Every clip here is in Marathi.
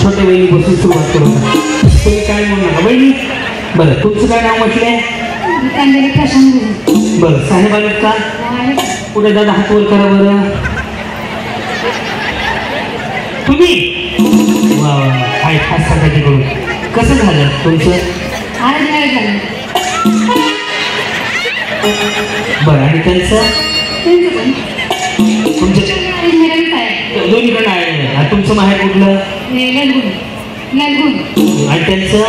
छोट्या बहिणीपासून सुरुवात करू. तुम्ही काय म्हणू नका बहिणी. बरं तुमचं काय नाव म्हटलंय? बरं साहेब आलेत का? पुढे दादा हात वर करा बरं. तुम्ही वा वा काय खास सकाळची करू. कसं झालं तुमचं? बरं आणि त्यांचं तुमच्या दोन्हीकडे आहे. तुमचं माहेर कुठलं? आणि त्यांचं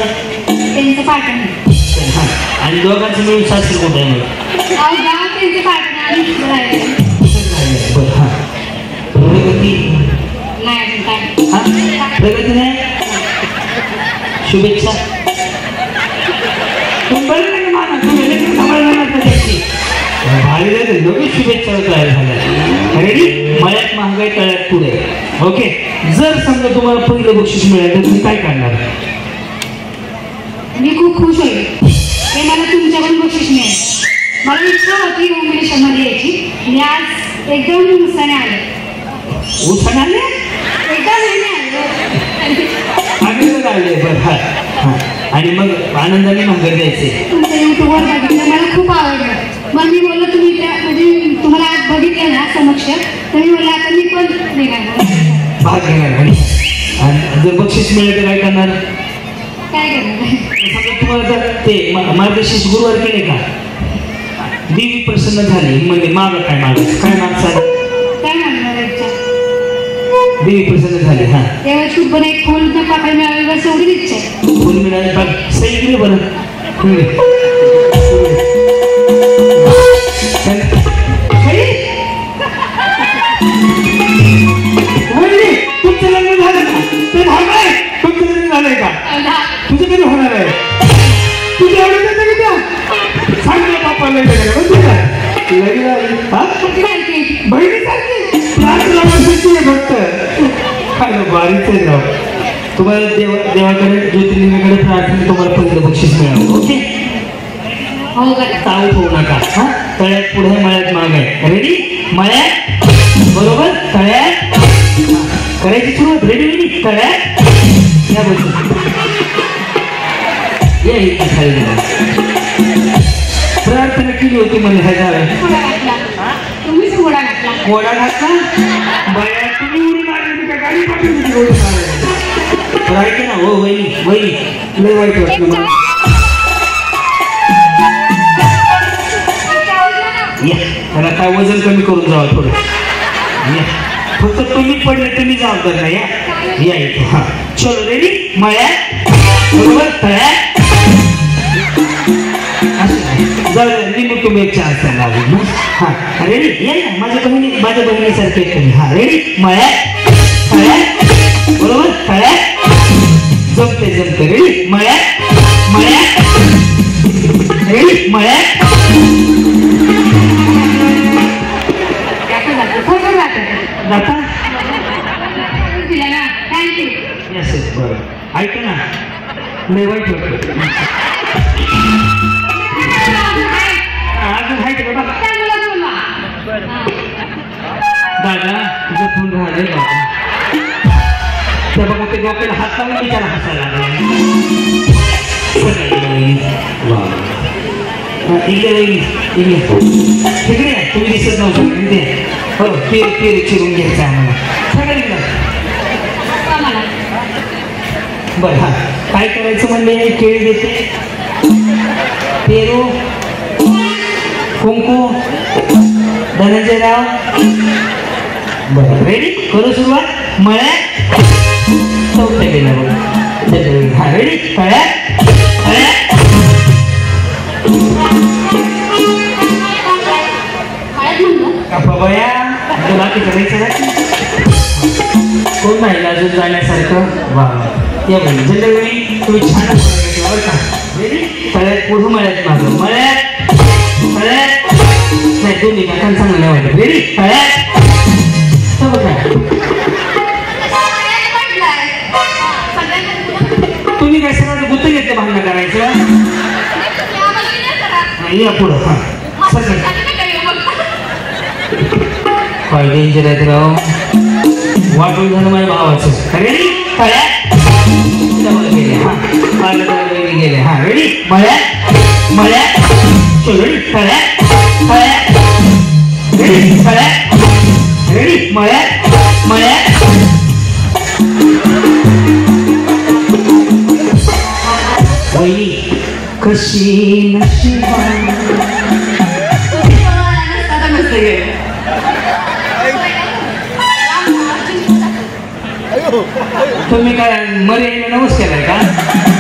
पाटण. हां आणि दोघांचं मिळून सासरी कुठं आहे मग? बरं हां प्रगती हां प्रगती नाही. शुभेच्छा. दोघे शुभेच्छा तयार झाल्या. रेडी. मळ्यात महागाई तळ्यात पुढे. ओके. जर समजा तुम्हाला पहिलं बक्षीस मिळालं तर तुम्ही काय करणार? मी खूप खुश होईल. हे मला तुमच्याकडून बक्षीस मिळेल. मला इच्छा होती उमेशमध्ये यायची. मी आज एकदम उत्साहाने आले. उत्साहाने आले? आनंद आले. बरं हां हां आणि मग आनंदाने महागाई द्यायचे. तुमचं युट्यूबवर बघितलं मला खूप आवडलं. मग मी बोललो तुम्ही त्या म्हणजे तुम्हाला आज बघितलं ना समक्ष तर मी बोलले आता मी पण भाग घेणार. आणि जर बक्षीस मिळेल तर काय करणार? काय करणार? तुम्हाला तर ते मार्गशीर्ष गुरुवार केले का? देवी प्रसन्न झाली म्हणजे माग काय मागायचं? काय मागचा? काय मागणार? देवी प्रसन्न झाली. हां तेव्हा शुभ पण एक फुल न पाकळी मिळावी बस एवढीच इच्छा आहे. फुल मिळाली बघ सही केली बरं. तुमचं लग्न झालं का? ते भागलाय. तुमचं लग्न झालंय का? तुझं कधी होणार आहे? तुझ्या एवढं सांगितलं बाप्पा लग्न बहिणीसारखी फक्त काय बारीच आहे राव. तुम्हाला देवाकडे ज्योतिर्लिंगाकडे प्रार्थना तुम्हाला पहिलं बक्षीस मिळावं. ओके. ताऊ होऊ नका. हां तळ्यात पुढे मळ्यात माग आहे. रेडी. मळ्यात बरोबर तळ्यात करायची सुरुवात. रेडी रेडी तळ्यात या बसून या इथे खाली प्रार्थना केली होती मला ह्या तुम्हीच घोडा घातला. घोडा घातला. बाया तुम्ही उडी मारली का गाडी पाठवली घोडी मारायला? ऐक ना हो वहिनी वहिनी लय वाईट वाटलं मला. या त्याला काय वजन कमी करून जावं थोडं. या फक्त तुम्ही पडले तुम्ही जबाबदार नाही. या इथे हां चलो रेडी. मळ्यात बरोबर तळ्यात लिंबू तुम्ही एक चान्स द्यायला लागेल. हां रेडी. या ना माझ्या बहिणीसारखे तुम्ही. हां रेडी. मळ्यात तळ्यात बरोबर तळ्यात जमते जमते. रेडी. मळ्यात मळ्यात रेडी. मळ्यात जाता थँक्यू. येस येस बरं. ऐका ना लय वाईट वाटतं. अजून आहे का बाबा? दादा तुझं फोन राहिले बाबा. त्या बघा ते डोक्याला हात लावून मी त्याला हसायला लागला. इकडे तिकडे तुम्ही दिसत नव्हतं. इथे हो पेरू चिरून घ्यायचं आम्हाला सगळ्यांना. बरं हां काय करायचं म्हणले? केळी देते पेरू कुंकू धनंजयराव. बरं रेडी करू सुरुवात. मळ्यात चौथ्या गेला बघा. हां रेडी. तळ्यात तळ्यात बाबा या बाकी करायचं ना कोण नाही अजून जाण्यासारखं. वा या बहिणी जनरली तुम्ही छान बरं का. रेडी. तळ्यात पुढं मळ्यात माझं मळ्यात तळ्यात नाही दोन्ही का चांगलं नाही वाटत. रेडी. तळ्यात बघा तुम्ही काय सगळं गुत्त घेतलं भांडण करायचं. या पुढं हां सगळं काय डेंजर आहे राव. वाटून झालं माझ्या भावाचं. रेडी. तळ्यात मळ्यात मळ्यात रेडी तळ्यात तळ्यात रेडी तळ्यात रेडी मळ्यात मळ्यात वहिनी कशी नशिबाने तुम्ही काय मरे नमस्कार आहे का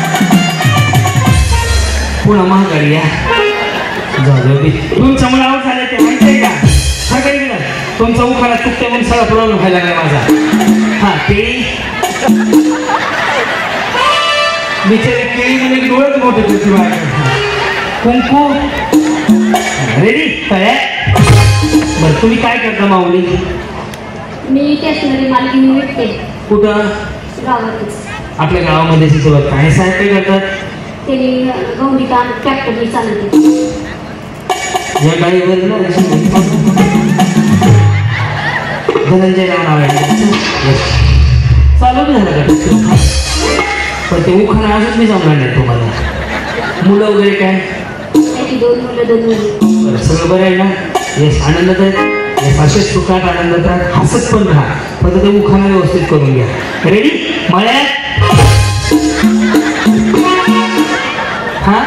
पुन्हा महागाडी या जाऊ तुमचं मला आऊट झालं ते माहिती आहे का सगळं गेलं तुमचा उखाणा चुकते म्हणून सगळा प्रॉब्लेम व्हायला लागला माझा हा केळी बिचारी केळीमध्ये डोळ्यात मोठे तुझी कुंकू रेडी तळ्यात बरं तुम्ही काय करता माऊली मी स्टेशनरी मालकीने विकते कुठं गावातच आपल्या गावामध्ये शिकवत काय साहेब काय करतात त्याने गौरी काम ट्रॅक्टरने चालवते या गाडीवर ना धनंजय राव नाव आहे चालू झालं का पण ते उखाणं अजून मी जमणार नाही तुम्हाला मुलं वगैरे काय त्याची 2 मुलं 2 मुली बरं सगळं बरं आहे ना येस आनंदात आहेत येस असेच सुखात आनंदात राहा हसत पण राहा फक्त ते उखाणं व्यवस्थित करून घ्या रेडी मळ्यात हा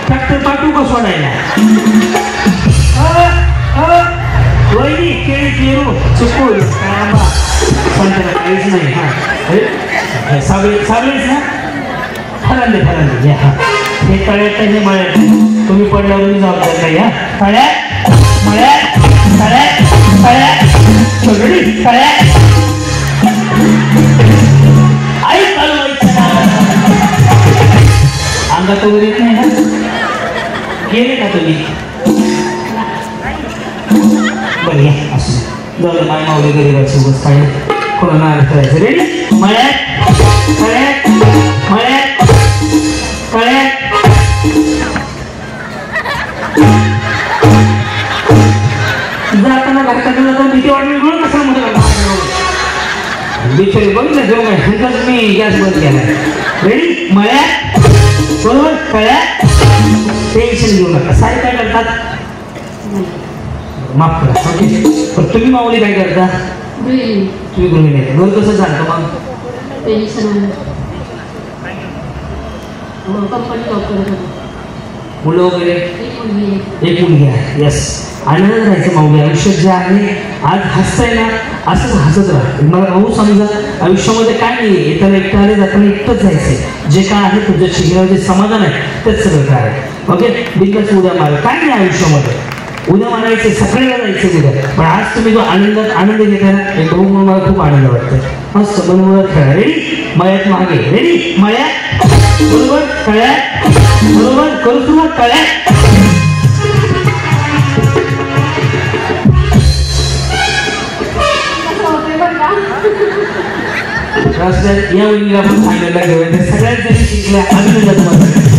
ट्रॅक्टर पाठवू का सोडायला वहिनी केळी पेरू चुकून संत्रा काहीच नाही हा साबळेच ना फरांदे हा हे तळ्यात हे मळ्यात तुम्ही पडल्यावर मी जबाबदार नाही हा तळ्यात मळ्यात तळ्यात तळ्यात सगळी तळ्यात आई अंगात वगैरे येत नाही ना गेले का तुम्ही बरं या असं जाऊ माय मावली गरीबासोबत काय कोणाला अर्थ करायचं रेडी मळ्यात तळ्यात मळ्यात तळ्यात जाताना घरच्याकडे जाताना भीती वाटली म्हणून कसा म्हणतो बिचारी बघितलं जेव्हा काय नंतर मी गॅस बंद केला रेडी मळ्यात बरोबर तळ्यात टेन्शन घेऊ नका सारे काय करतात माफ करा ओके पण तुम्ही माऊली काय करता तुम्ही गृहिणी नाही घर कसं चालतं मग मुलं वगैरे एक मुलगी आहे यस आनंद राहायचं माऊली आयुष्यात जे आहे आज हसतंय ना असंच हसत राहा मला भाऊ समजा आयुष्यामध्ये काय नाही येताना एकटं आले जाताना एकटंच जायचंय जे काय आहे तुझ्या शिकण्यावर जे समाधान आहे तेच सगळं काय आहे ओके बिंदास उद्या मारा काय नाही आयुष्यामध्ये उद्या मारायचं सगळ्याला जायचं उद्या पण आज तुम्ही जो आनंद घेताय ना एक बघून मला खूप आनंद वाटतो मस्त बनवून खेळा रेडी मळ्यात मागे रेडी मळ्यात बरोबर तळ्यात बरोबर करू सुरुवात तळ्यात या वहिनीला पण सांगायला घेऊया सगळ्यात जरी शिकल्या अभिनंदन